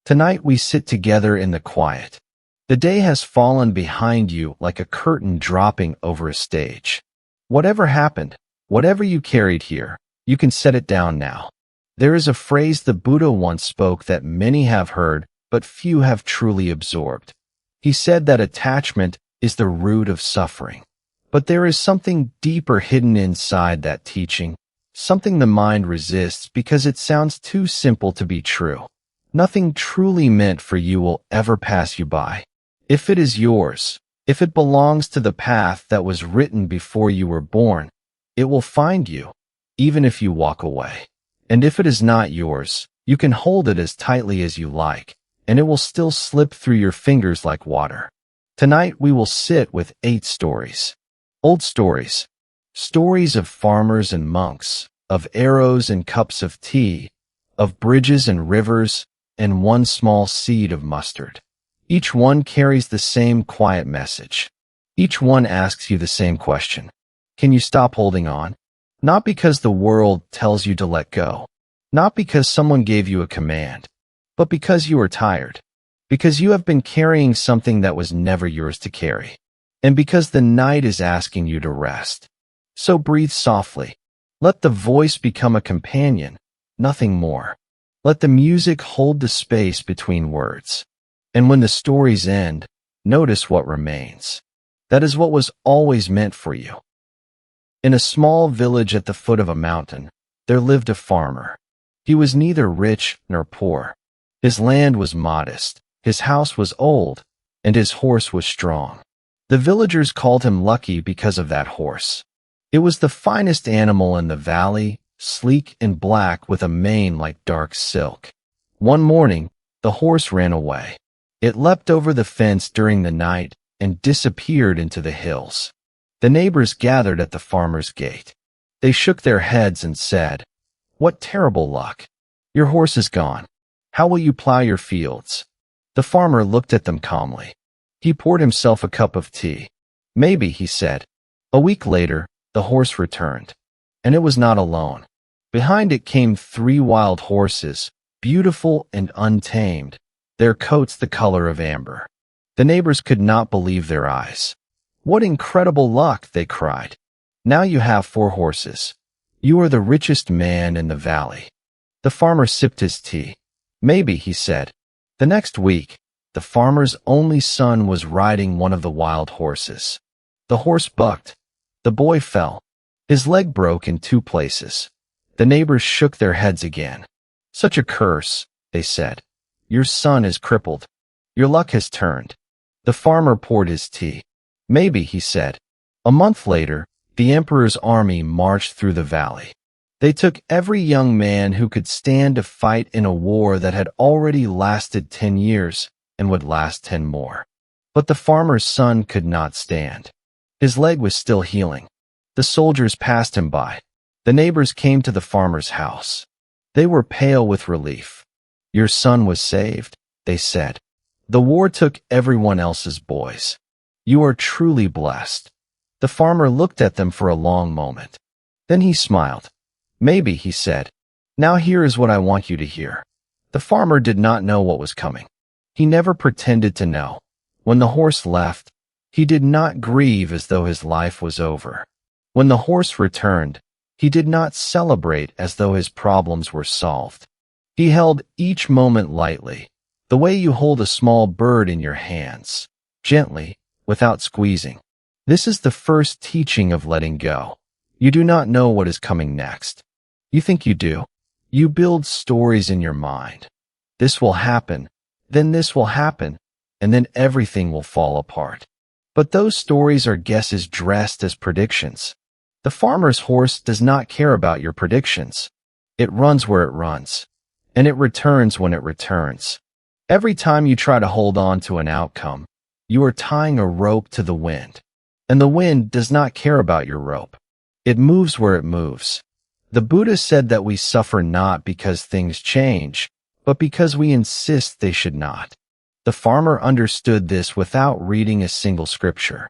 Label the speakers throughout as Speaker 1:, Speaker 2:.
Speaker 1: Tonight we sit together in the quiet. The day has fallen behind you like a curtain dropping over a stage. Whatever happened, whatever you carried here, you can set it down now. There is a phrase the Buddha once spoke that many have heard, but few have truly absorbed. He said that attachment is the root of suffering. But there is something deeper hidden inside that teaching, something the mind resists because it sounds too simple to be true. Nothing truly meant for you will ever pass you by. If it is yours, if it belongs to the path that was written before you were born, it will find you, even if you walk away. And if it is not yours, you can hold it as tightly as you like, and it will still slip through your fingers like water. Tonight we will sit with 8 stories. Old stories. Stories of farmers and monks, of arrows and cups of tea, of bridges and rivers, and one small seed of mustard. Each one carries the same quiet message. Each one asks you the same question. Can you stop holding on? Not because the world tells you to let go. Not because someone gave you a command. But because you are tired. Because you have been carrying something that was never yours to carry. And because the night is asking you to rest. So breathe softly. Let the voice become a companion, nothing more. Let the music hold the space between words. And when the stories end, notice what remains. That is what was always meant for you. In a small village at the foot of a mountain, there lived a farmer. He was neither rich nor poor. His land was modest, his house was old, and his horse was strong. The villagers called him lucky because of that horse. It was the finest animal in the valley, sleek and black with a mane like dark silk. One morning, the horse ran away. It leapt over the fence during the night and disappeared into the hills. The neighbors gathered at the farmer's gate. They shook their heads and said, "What terrible luck! Your horse is gone. How will you plow your fields?" The farmer looked at them calmly. He poured himself a cup of tea. "Maybe," he said. A week later, the horse returned. And it was not alone. Behind it came 3 wild horses, beautiful and untamed, their coats the color of amber. The neighbors could not believe their eyes. "What incredible luck!" they cried. "Now you have 4 horses. You are the richest man in the valley." The farmer sipped his tea. "Maybe," he said. The next week, the farmer's only son was riding one of the wild horses. The horse bucked. The boy fell. His leg broke in 2 places. The neighbors shook their heads again. "Such a curse," they said. "Your son is crippled. Your luck has turned." The farmer poured his tea. "Maybe," he said. A month later, the emperor's army marched through the valley. They took every young man who could stand to fight in a war that had already lasted 10 years and would last 10 more. But the farmer's son could not stand. His leg was still healing. The soldiers passed him by. The neighbors came to the farmer's house. They were pale with relief. "Your son was saved," they said. "The war took everyone else's boys. You are truly blessed." The farmer looked at them for a long moment. Then he smiled. "Maybe," he said. "Now here is what I want you to hear." The farmer did not know what was coming. He never pretended to know. When the horse left, he did not grieve as though his life was over. When the horse returned, he did not celebrate as though his problems were solved. He held each moment lightly, the way you hold a small bird in your hands, gently, without squeezing. This is the first teaching of letting go. You do not know what is coming next. You think you do. You build stories in your mind. This will happen, then this will happen, and then everything will fall apart. But those stories are guesses dressed as predictions. The farmer's horse does not care about your predictions. It runs where it runs, and it returns when it returns. Every time you try to hold on to an outcome, you are tying a rope to the wind, and the wind does not care about your rope. It moves where it moves. The Buddha said that we suffer not because things change, but because we insist they should not. The farmer understood this without reading a single scripture.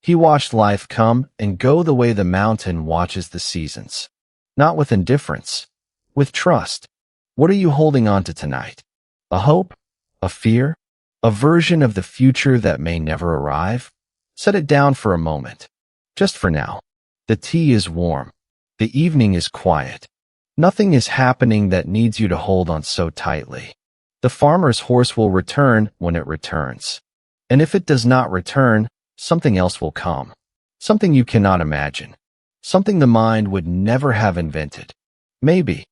Speaker 1: He watched life come and go the way the mountain watches the seasons. Not with indifference, with trust. What are you holding on to tonight? A hope? A fear? A version of the future that may never arrive? Set it down for a moment. Just for now. The tea is warm. The evening is quiet. Nothing is happening that needs you to hold on so tightly. The farmer's horse will return when it returns. And if it does not return, something else will come. Something you cannot imagine. Something the mind would never have invented. Maybe.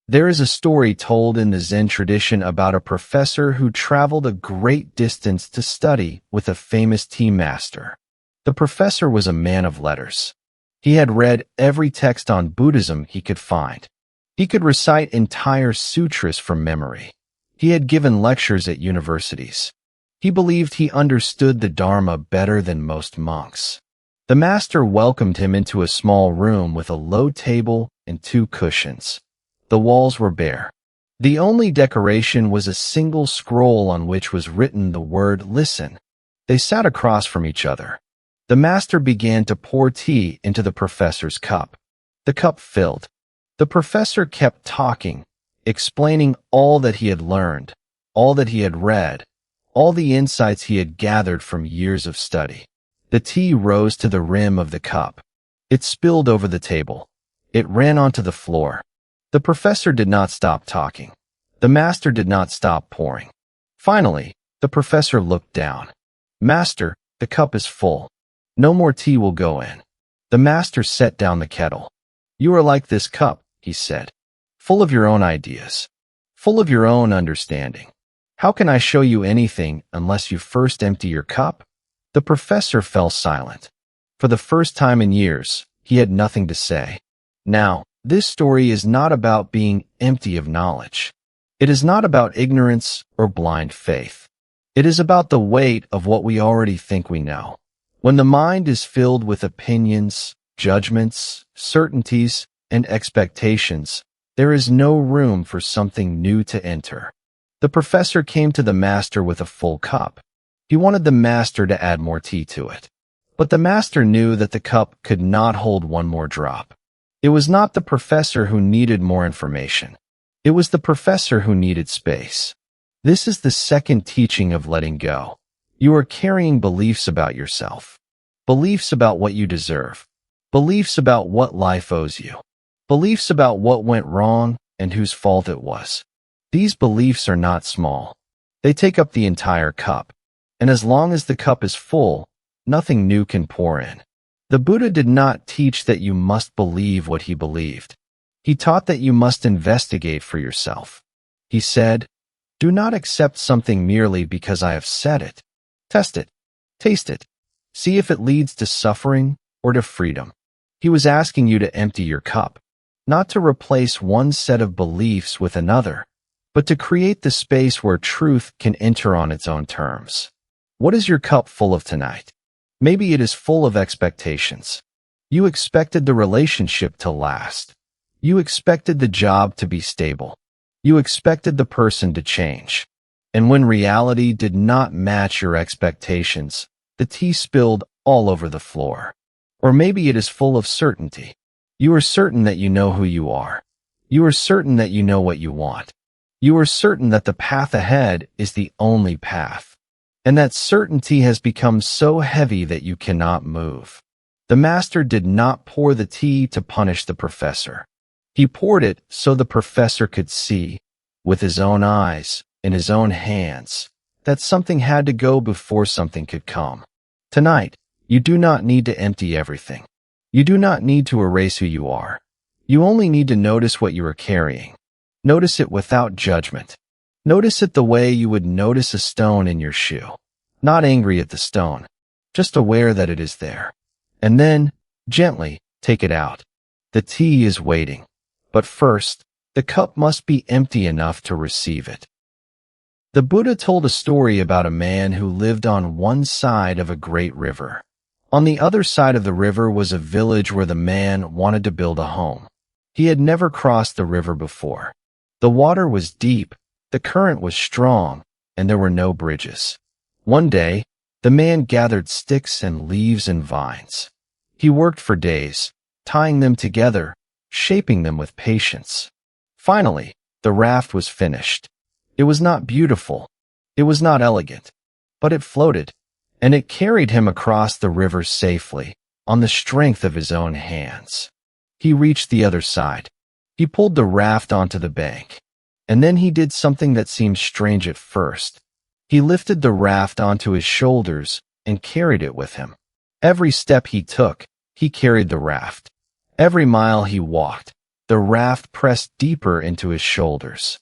Speaker 1: There is a story told in the Zen tradition about a professor who traveled a great distance to study with a famous tea master. The professor was a man of letters. He had read every text on Buddhism he could find. He could recite entire sutras from memory. He had given lectures at universities. He believed he understood the Dharma better than most monks. The master welcomed him into a small room with a low table and 2 cushions. The walls were bare. The only decoration was a single scroll on which was written the word "listen." They sat across from each other. The master began to pour tea into the professor's cup. The cup filled. The professor kept talking, explaining all that he had learned, all that he had read, all the insights he had gathered from years of study. The tea rose to the rim of the cup. It spilled over the table. It ran onto the floor. The professor did not stop talking. The master did not stop pouring. Finally, the professor looked down. "Master, the cup is full. No more tea will go in." The master set down the kettle. "You are like this cup," he said, "full of your own ideas, full of your own understanding. How can I show you anything unless you first empty your cup?" The professor fell silent. For the first time in years, he had nothing to say. Now, this story is not about being empty of knowledge. It is not about ignorance or blind faith. It is about the weight of what we already think we know. When the mind is filled with opinions, judgments, certainties, and expectations, there is no room for something new to enter. The professor came to the master with a full cup. He wanted the master to add more tea to it. But the master knew that the cup could not hold one more drop. It was not the professor who needed more information. It was the professor who needed space. This is the second teaching of letting go. You are carrying beliefs about yourself. Beliefs about what you deserve. Beliefs about what life owes you. Beliefs about what went wrong and whose fault it was. These beliefs are not small. They take up the entire cup. And as long as the cup is full, nothing new can pour in. The Buddha did not teach that you must believe what he believed. He taught that you must investigate for yourself. He said, "Do not accept something merely because I have said it. Test it. Taste it. See if it leads to suffering or to freedom." He was asking you to empty your cup, not to replace one set of beliefs with another, but to create the space where truth can enter on its own terms. What is your cup full of tonight? Maybe it is full of expectations. You expected the relationship to last. You expected the job to be stable. You expected the person to change. And when reality did not match your expectations, the tea spilled all over the floor. Or maybe it is full of certainty. You are certain that you know who you are. You are certain that you know what you want. You are certain that the path ahead is the only path. And that certainty has become so heavy that you cannot move. The master did not pour the tea to punish the professor. He poured it so the professor could see, with his own eyes, in his own hands, that something had to go before something could come. Tonight, you do not need to empty everything. You do not need to erase who you are. You only need to notice what you are carrying. Notice it without judgment. Notice it the way you would notice a stone in your shoe. Not angry at the stone, just aware that it is there. And then, gently, take it out. The tea is waiting. But first, the cup must be empty enough to receive it. The Buddha told a story about a man who lived on one side of a great river. On the other side of the river was a village where the man wanted to build a home. He had never crossed the river before. The water was deep, the current was strong, and there were no bridges. One day, the man gathered sticks and leaves and vines. He worked for days, tying them together, shaping them with patience. Finally, the raft was finished. It was not beautiful. It was not elegant. But it floated, and it carried him across the river safely, on the strength of his own hands. He reached the other side. He pulled the raft onto the bank. And then he did something that seemed strange at first. He lifted the raft onto his shoulders and carried it with him. Every step he took, he carried the raft. Every mile he walked, the raft pressed deeper into his shoulders.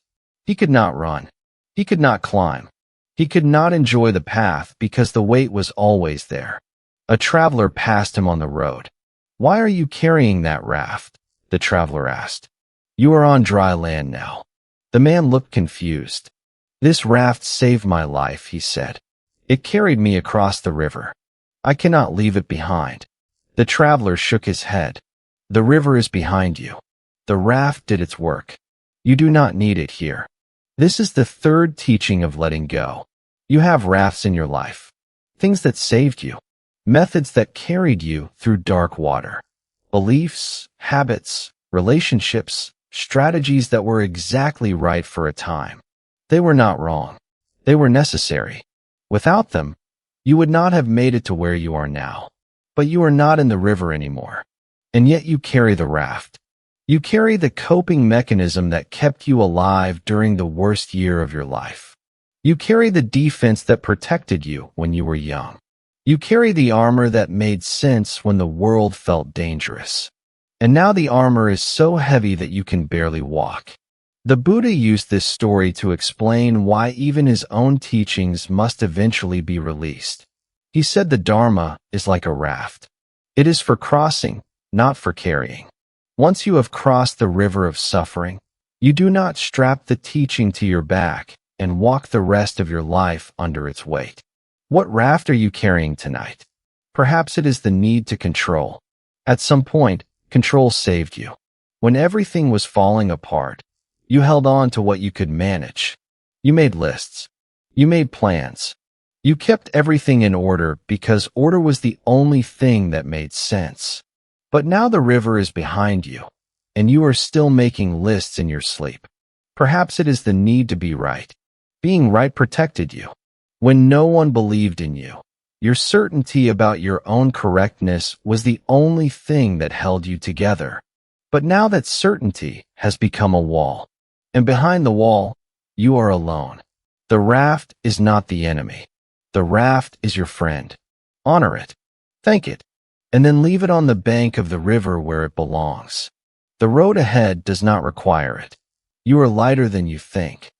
Speaker 1: He could not run. He could not climb. He could not enjoy the path because the weight was always there. A traveler passed him on the road. "Why are you carrying that raft?" the traveler asked. "You are on dry land now." The man looked confused. "This raft saved my life," he said. "It carried me across the river. I cannot leave it behind." The traveler shook his head. "The river is behind you. The raft did its work. You do not need it here." This is the third teaching of letting go. You have rafts in your life. Things that saved you. Methods that carried you through dark water. Beliefs, habits, relationships, strategies that were exactly right for a time. They were not wrong. They were necessary. Without them, you would not have made it to where you are now. But you are not in the river anymore. And yet you carry the raft. You carry the coping mechanism that kept you alive during the worst year of your life. You carry the defense that protected you when you were young. You carry the armor that made sense when the world felt dangerous. And now the armor is so heavy that you can barely walk. The Buddha used this story to explain why even his own teachings must eventually be released. He said the Dharma is like a raft. It is for crossing, not for carrying. Once you have crossed the river of suffering, you do not strap the teaching to your back and walk the rest of your life under its weight. What raft are you carrying tonight? Perhaps it is the need to control. At some point, control saved you. When everything was falling apart, you held on to what you could manage. You made lists. You made plans. You kept everything in order because order was the only thing that made sense. But now the river is behind you, and you are still making lists in your sleep. Perhaps it is the need to be right. Being right protected you. When no one believed in you, your certainty about your own correctness was the only thing that held you together. But now that certainty has become a wall, and behind the wall, you are alone. The raft is not the enemy. The raft is your friend. Honor it. Thank it. And then leave it on the bank of the river where it belongs. The road ahead does not require it. You are lighter than you think.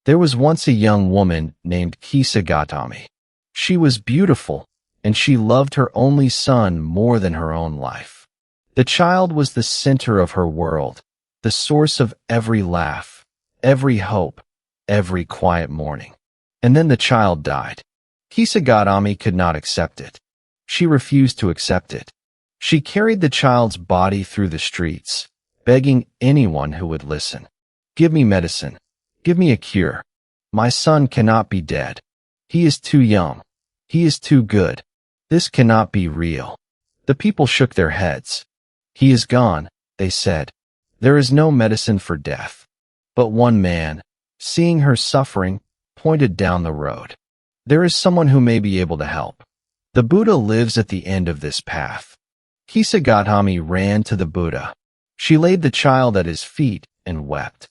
Speaker 1: There was once a young woman named Kisagatami. She was beautiful, and she loved her only son more than her own life. The child was the center of her world, the source of every laugh, every hope, every quiet morning. And then the child died. Kisagatami could not accept it. She refused to accept it. She carried the child's body through the streets, begging anyone who would listen. "Give me medicine. Give me a cure. My son cannot be dead. He is too young. He is too good. This cannot be real." The people shook their heads. "He is gone," they said. "There is no medicine for death." But one man, seeing her suffering, pointed down the road. "There is someone who may be able to help. The Buddha lives at the end of this path." Kisagatami ran to the Buddha. She laid the child at his feet and wept.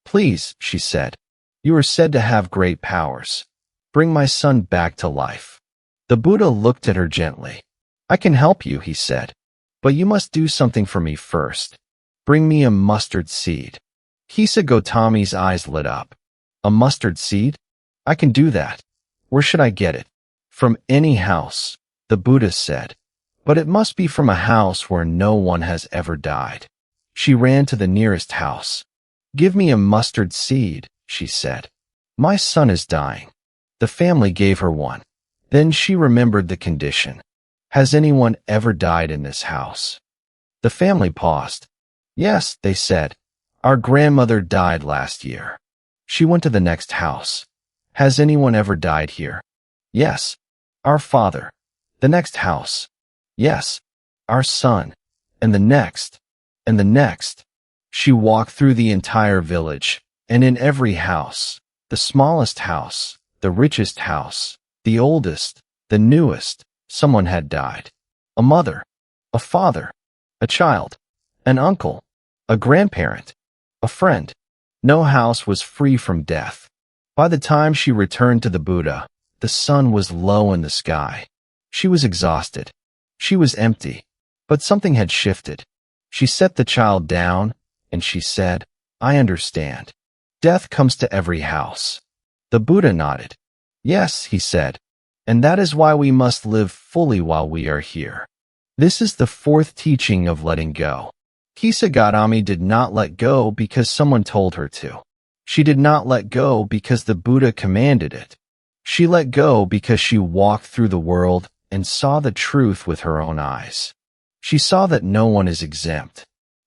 Speaker 1: "Please," she said, "you are said to have great powers. Bring my son back to life." The Buddha looked at her gently. "I can help you," he said, "but you must do something for me first. Bring me a mustard seed." Kisagatami's eyes lit up. "A mustard seed? I can do that. Where should I get it?" "From any house," the Buddha said, "but it must be from a house where no one has ever died." She ran to the nearest house. "Give me a mustard seed," she said. "My son is dying." The family gave her one. Then she remembered the condition. "Has anyone ever died in this house?" The family paused. "Yes," they said. "Our grandmother died last year." She went to the next house. "Has anyone ever died here?" "Yes." "Our father." The next house. "Yes." "Our son." And the next. And the next. She walked through the entire village, And in every house, the smallest house, the richest house, the oldest, the newest, someone had died. A mother, a father, a child, an uncle, a grandparent, a friend. No house was free from death. By the time she returned to the Buddha, the sun was low in the sky. She was exhausted. She was empty. But something had shifted. She set the child down, and she said, "I understand. Death comes to every house." The Buddha nodded. "Yes," he said, "and that is why we must live fully while we are here." This is the fourth teaching of letting go. Kisagami did not let go because someone told her to. She did not let go because the Buddha commanded it. She let go because she walked through the world and saw the truth with her own eyes. She saw that no one is exempt.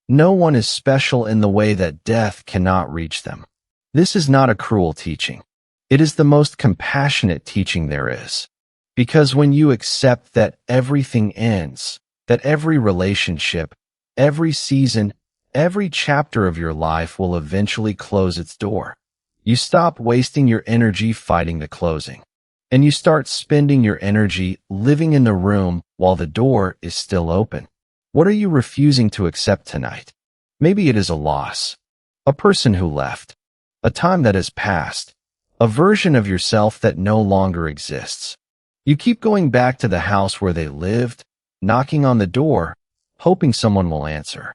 Speaker 1: No one is special in the way that death cannot reach them. This is not a cruel teaching. It is the most compassionate teaching there is. Because when you accept that everything ends, that every relationship, every season, every chapter of your life will eventually close its door, you stop wasting your energy fighting the closing. And you start spending your energy living in the room while the door is still open. What are you refusing to accept tonight? Maybe it is a loss, a person who left, a time that has passed, a version of yourself that no longer exists. You keep going back to the house where they lived, knocking on the door, hoping someone will answer.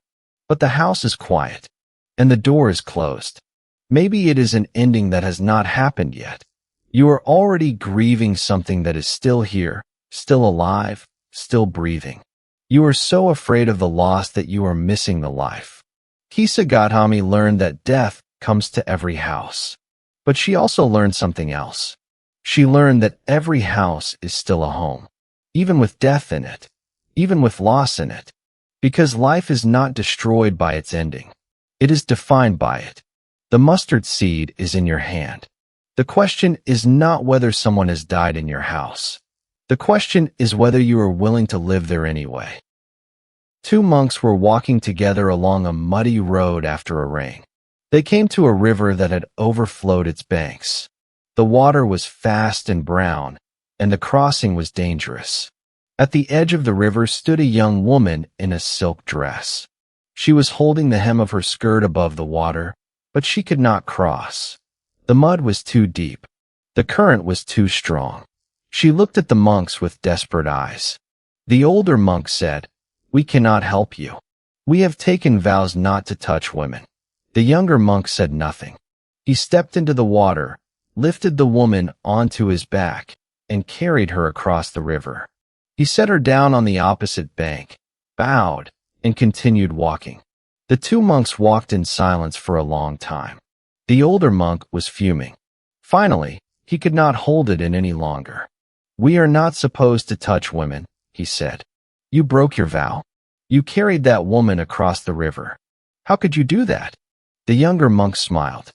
Speaker 1: But the house is quiet, and the door is closed. Maybe it is an ending that has not happened yet. You are already grieving something that is still here, still alive, still breathing. You are so afraid of the loss that you are missing the life. Kisagami learned that death comes to every house. But she also learned something else. She learned that every house is still a home, even with death in it, even with loss in it. Because life is not destroyed by its ending. It is defined by it. The mustard seed is in your hand. The question is not whether someone has died in your house. The question is whether you are willing to live there anyway. Two monks were walking together along a muddy road after a rain. They came to a river that had overflowed its banks. The water was fast and brown, and the crossing was dangerous. At the edge of the river stood a young woman in a silk dress. She was holding the hem of her skirt above the water, but she could not cross. The mud was too deep. The current was too strong. She looked at the monks with desperate eyes. The older monk said, "We cannot help you. We have taken vows not to touch women." The younger monk said nothing. He stepped into the water, lifted the woman onto his back, and carried her across the river. He set her down on the opposite bank, bowed, and continued walking. The two monks walked in silence for a long time. The older monk was fuming. Finally, he could not hold it in any longer. "We are not supposed to touch women," he said. "You broke your vow. You carried that woman across the river. How could you do that?" The younger monk smiled.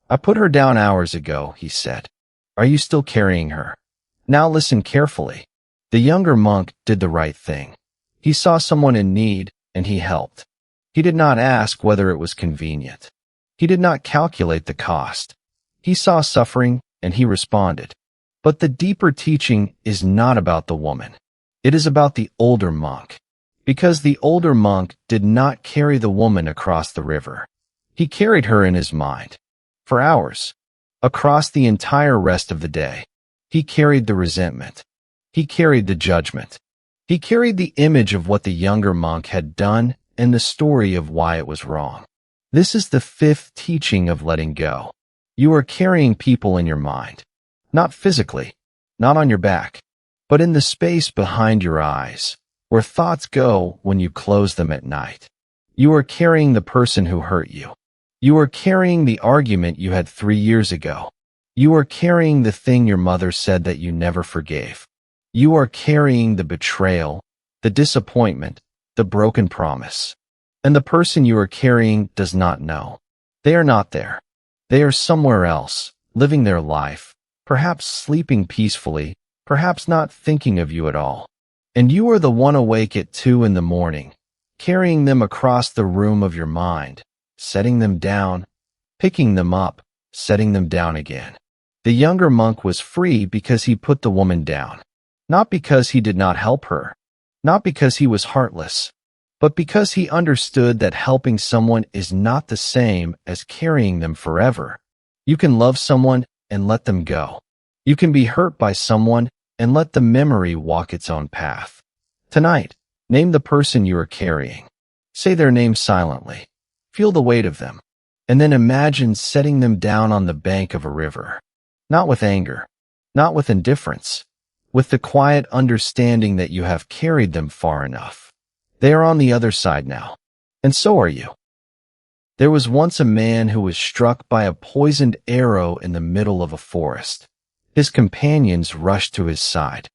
Speaker 1: "I put her down hours ago," he said. "Are you still carrying her? Now listen carefully." The younger monk did the right thing. He saw someone in need, and he helped. He did not ask whether it was convenient. He did not calculate the cost. He saw suffering, and he responded. But the deeper teaching is not about the woman. It is about the older monk. Because the older monk did not carry the woman across the river. He carried her in his mind. For hours. Across the entire rest of the day. He carried the resentment. He carried the judgment. He carried the image of what the younger monk had done and the story of why it was wrong. This is the fifth teaching of letting go. You are carrying people in your mind. Not physically, not on your back, but in the space behind your eyes, where thoughts go when you close them at night. You are carrying the person who hurt you. You are carrying the argument you had 3 years ago. You are carrying the thing your mother said that you never forgave. You are carrying the betrayal, the disappointment, the broken promise. And the person you are carrying does not know. They are not there. They are somewhere else, living their life, perhaps sleeping peacefully, perhaps not thinking of you at all. And you are the one awake at 2 in the morning, carrying them across the room of your mind, setting them down, picking them up, setting them down again. The younger monk was free because he put the woman down, not because he did not help her, not because he was heartless, but because he understood that helping someone is not the same as carrying them forever. You can love someone and let them go. You can be hurt by someone and let the memory walk its own path. Tonight, name the person you are carrying. Say their name silently. Feel the weight of them. And then imagine setting them down on the bank of a river. Not with anger, not with indifference, with the quiet understanding that you have carried them far enough. They are on the other side now, and so are you. There was once a man who was struck by a poisoned arrow in the middle of a forest. His companions rushed to his side.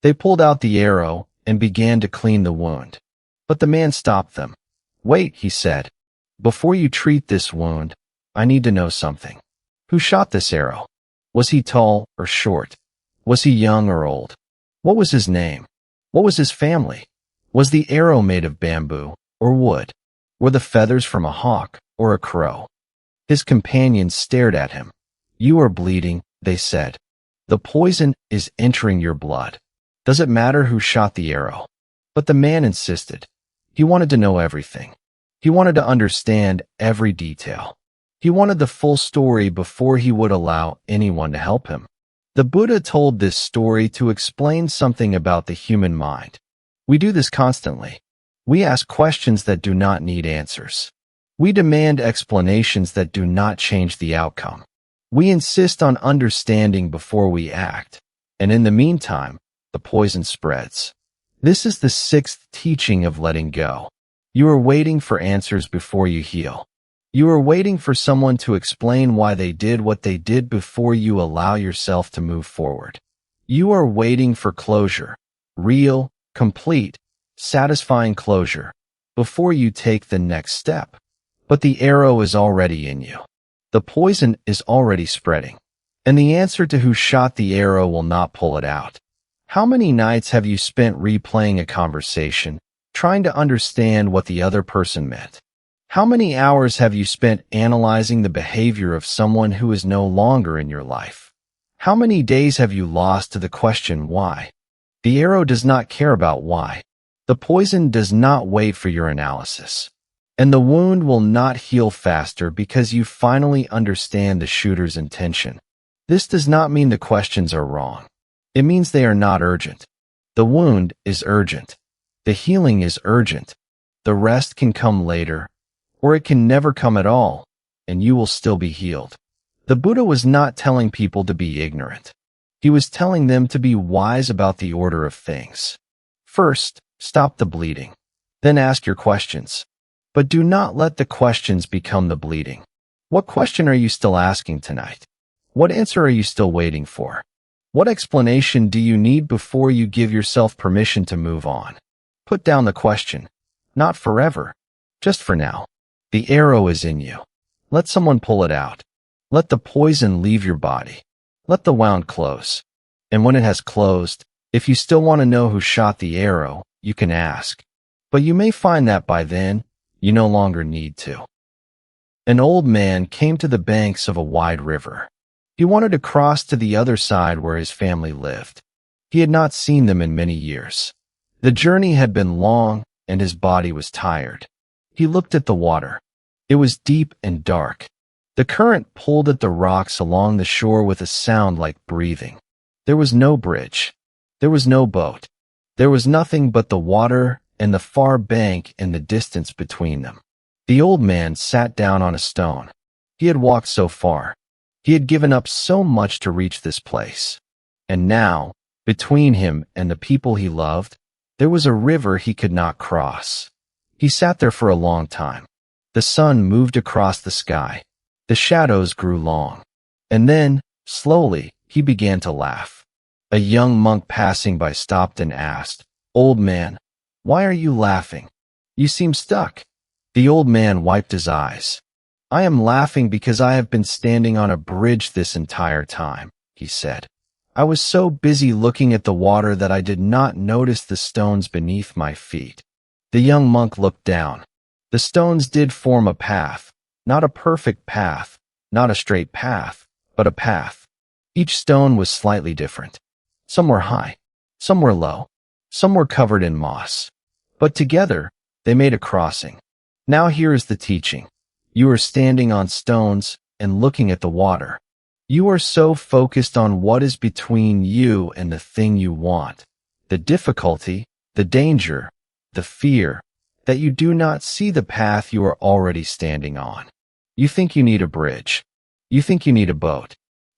Speaker 1: They pulled out the arrow and began to clean the wound. But the man stopped them. "Wait," he said. "Before you treat this wound, I need to know something. Who shot this arrow? Was he tall or short? Was he young or old? What was his name? What was his family? Was the arrow made of bamboo or wood? Were the feathers from a hawk or a crow?" His companions stared at him. "You are bleeding," they said. "The poison is entering your blood. Does it matter who shot the arrow?" But the man insisted. He wanted to know everything. He wanted to understand every detail. He wanted the full story before he would allow anyone to help him. The Buddha told this story to explain something about the human mind. We do this constantly. We ask questions that do not need answers. We demand explanations that do not change the outcome. We insist on understanding before we act, and in the meantime, the poison spreads. This is the sixth teaching of letting go. You are waiting for answers before you heal. You are waiting for someone to explain why they did what they did before you allow yourself to move forward. You are waiting for closure, real, complete, satisfying closure, before you take the next step. But the arrow is already in you. The poison is already spreading. And the answer to who shot the arrow will not pull it out. How many nights have you spent replaying a conversation, trying to understand what the other person meant? How many hours have you spent analyzing the behavior of someone who is no longer in your life? How many days have you lost to the question why? The arrow does not care about why. The poison does not wait for your analysis. And the wound will not heal faster because you finally understand the shooter's intention. This does not mean the questions are wrong. It means they are not urgent. The wound is urgent. The healing is urgent. The rest can come later, or it can never come at all, and you will still be healed. The Buddha was not telling people to be ignorant. He was telling them to be wise about the order of things. First, stop the bleeding. Then ask your questions. But do not let the questions become the bleeding. What question are you still asking tonight? What answer are you still waiting for? What explanation do you need before you give yourself permission to move on? Put down the question. Not forever. Just for now. The arrow is in you. Let someone pull it out. Let the poison leave your body. Let the wound close. And when it has closed, if you still want to know who shot the arrow, you can ask. But you may find that by then, you no longer need to. An old man came to the banks of a wide river. He wanted to cross to the other side where his family lived. He had not seen them in many years. The journey had been long, and his body was tired. He looked at the water. It was deep and dark. The current pulled at the rocks along the shore with a sound like breathing. There was no bridge. There was no boat. There was nothing but the water and the far bank and the distance between them. The old man sat down on a stone. He had walked so far. He had given up so much to reach this place. And now, between him and the people he loved, there was a river he could not cross. He sat there for a long time. The sun moved across the sky. The shadows grew long. And then, slowly, he began to laugh. A young monk passing by stopped and asked, "Old man, why are you laughing? You seem stuck." The old man wiped his eyes. "I am laughing because I have been standing on a bridge this entire time," he said. "I was so busy looking at the water that I did not notice the stones beneath my feet." The young monk looked down. The stones did form a path, not a perfect path, not a straight path, but a path. Each stone was slightly different. Some were high, some were low, some were covered in moss. But together, they made a crossing. Now here is the teaching. You are standing on stones and looking at the water. You are so focused on what is between you and the thing you want, the difficulty, the danger, the fear, that you do not see the path you are already standing on. You think you need a bridge. You think you need a boat.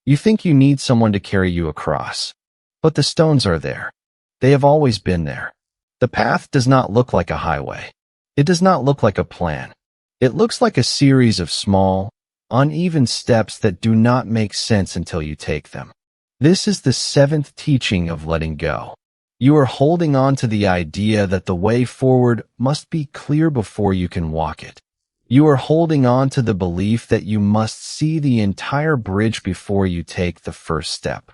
Speaker 1: You think you need someone to carry you across. But the stones are there. They have always been there. The path does not look like a highway. It does not look like a plan. It looks like a series of small, uneven steps that do not make sense until you take them. This is the seventh teaching of letting go. You are holding on to the idea that the way forward must be clear before you can walk it. You are holding on to the belief that you must see the entire bridge before you take the first step.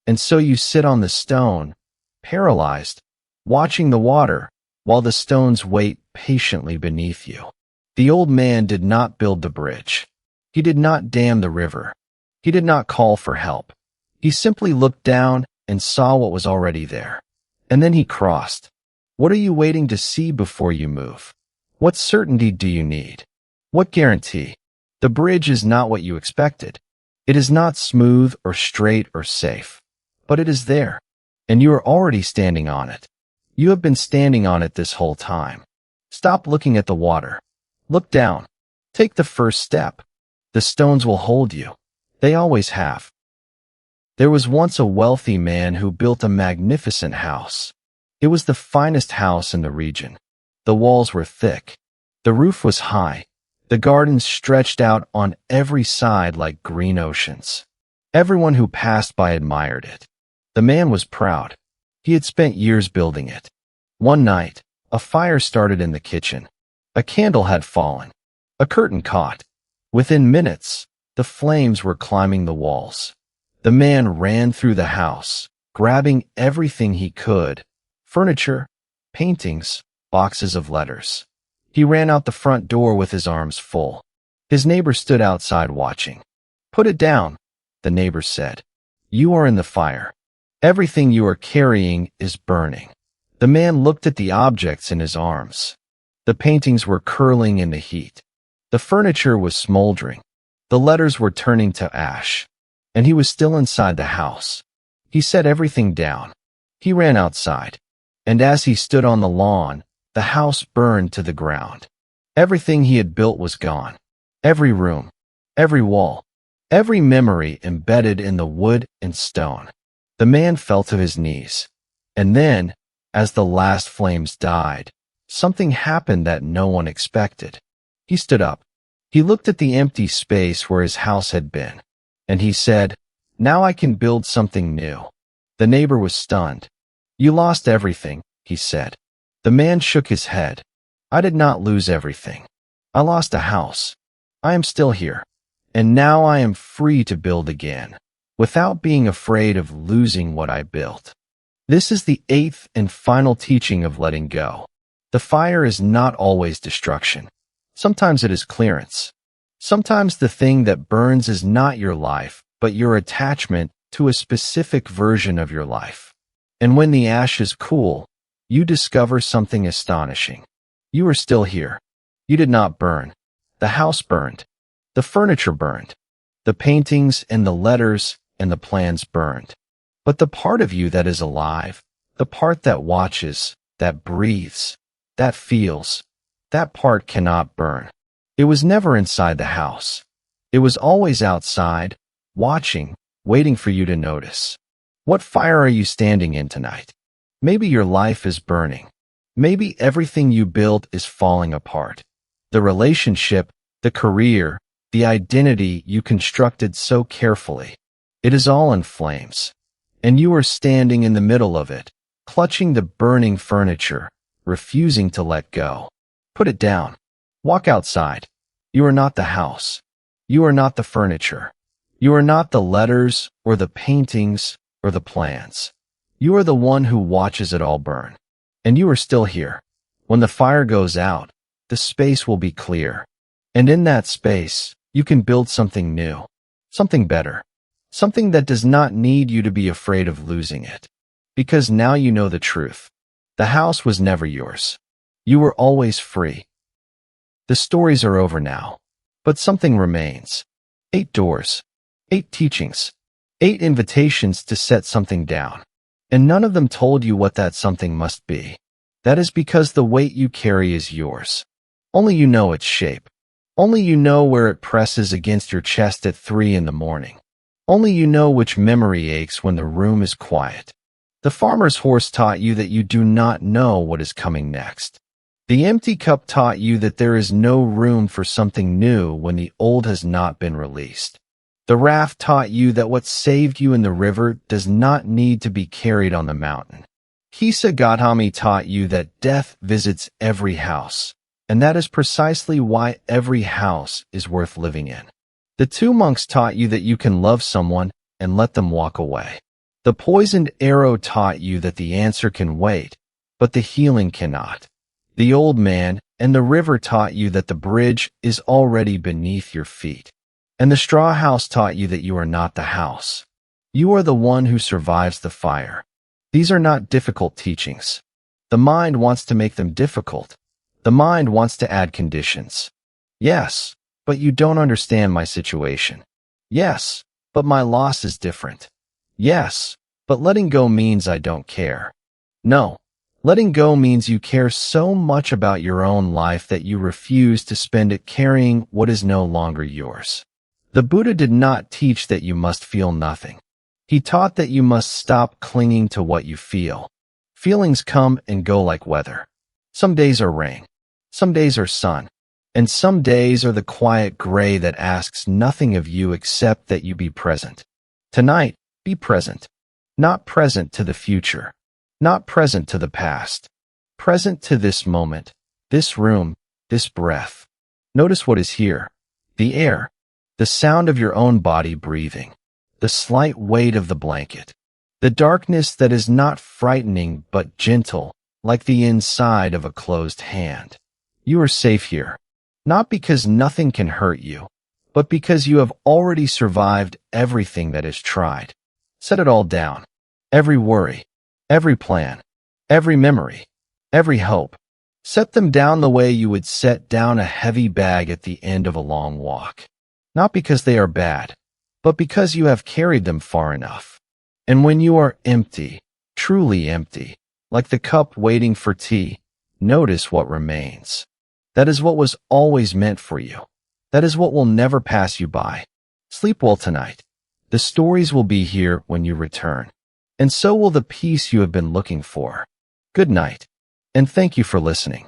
Speaker 1: And so you sit on the stone, paralyzed, watching the water, while the stones wait patiently beneath you. The old man did not build the bridge. He did not dam the river. He did not call for help. He simply looked down and saw what was already there. And then he crossed. What are you waiting to see before you move? What certainty do you need? What guarantee? The bridge is not what you expected. It is not smooth or straight or safe, but it is there, and you are already standing on it. You have been standing on it this whole time. Stop looking at the water. Look down. Take the first step. The stones will hold you. They always have. There was once a wealthy man who built a magnificent house. It was the finest house in the region. The walls were thick. The roof was high. The gardens stretched out on every side like green oceans. Everyone who passed by admired it. The man was proud. He had spent years building it. One night, a fire started in the kitchen. A candle had fallen. A curtain caught. Within minutes, the flames were climbing the walls. The man ran through the house, grabbing everything he could: furniture, paintings, boxes of letters. He ran out the front door with his arms full. His neighbor stood outside watching. "Put it down," the neighbor said. "You are in the fire. Everything you are carrying is burning." The man looked at the objects in his arms. The paintings were curling in the heat. The furniture was smoldering. The letters were turning to ash. And he was still inside the house. He set everything down. He ran outside. And as he stood on the lawn, the house burned to the ground. Everything he had built was gone. Every room, every wall, every memory embedded in the wood and stone. The man fell to his knees. And then, as the last flames died, something happened that no one expected. He stood up. He looked at the empty space where his house had been. And he said, "Now I can build something new." The neighbor was stunned. "You lost everything," he said. The man shook his head. "I did not lose everything. I lost a house. I am still here. And now I am free to build again, without being afraid of losing what I built." This is the eighth and final teaching of letting go. The fire is not always destruction. Sometimes it is clearance. Sometimes the thing that burns is not your life, but your attachment to a specific version of your life. And when the ashes cool, you discover something astonishing. You are still here. You did not burn. The house burned. The furniture burned. The paintings and the letters and the plans burned. But the part of you that is alive, the part that watches, that breathes, that feels, that part cannot burn. It was never inside the house. It was always outside, watching, waiting for you to notice. What fire are you standing in tonight? Maybe your life is burning. Maybe everything you built is falling apart. The relationship, the career, the identity you constructed so carefully. It is all in flames. And you are standing in the middle of it, clutching the burning furniture, refusing to let go. Put it down. Walk outside. You are not the house. You are not the furniture. You are not the letters or the paintings or the plans. You are the one who watches it all burn. And you are still here. When the fire goes out, the space will be clear. And in that space, You can build something new, something better, something that does not need you to be afraid of losing it. Because now you know the truth. The house was never yours. You were always free. The stories are over now, but something remains. 8 doors, 8 teachings, 8 invitations to set something down. And none of them told you what that something must be. That is because the weight you carry is yours. Only you know its shape. Only you know where it presses against your chest at 3 in the morning. Only you know which memory aches when the room is quiet. The farmer's horse taught you that you do not know what is coming next. The empty cup taught you that there is no room for something new when the old has not been released. The raft taught you that what saved you in the river does not need to be carried on the mountain. Hisagotami taught you that death visits every house, and that is precisely why every house is worth living in. The 2 monks taught you that you can love someone and let them walk away. The poisoned arrow taught you that the answer can wait, but the healing cannot. The old man and the river taught you that the bridge is already beneath your feet. And the straw house taught you that you are not the house. You are the one who survives the fire. These are not difficult teachings. The mind wants to make them difficult. The mind wants to add conditions. Yes, but you don't understand my situation. Yes, but my loss is different. Yes, but letting go means I don't care. No, letting go means you care so much about your own life that you refuse to spend it carrying what is no longer yours. The Buddha did not teach that you must feel nothing. He taught that you must stop clinging to what you feel. Feelings come and go like weather. Some days are rain. Some days are sun. And some days are the quiet gray that asks nothing of you except that you be present. Tonight, be present. Not present to the future. Not present to the past. Present to this moment, this room, this breath. Notice what is here. The air. The sound of your own body breathing. The slight weight of the blanket. The darkness that is not frightening but gentle, like the inside of a closed hand. You are safe here. Not because nothing can hurt you, but because you have already survived everything that is tried. Set it all down. Every worry, every plan, every memory, every hope. Set them down the way you would set down a heavy bag at the end of a long walk. Not because they are bad, but because you have carried them far enough. And when you are empty, truly empty, like the cup waiting for tea, notice what remains. That is what was always meant for you. That is what will never pass you by. Sleep well tonight. The stories will be here when you return. And so will the peace you have been looking for. Good night, and thank you for listening.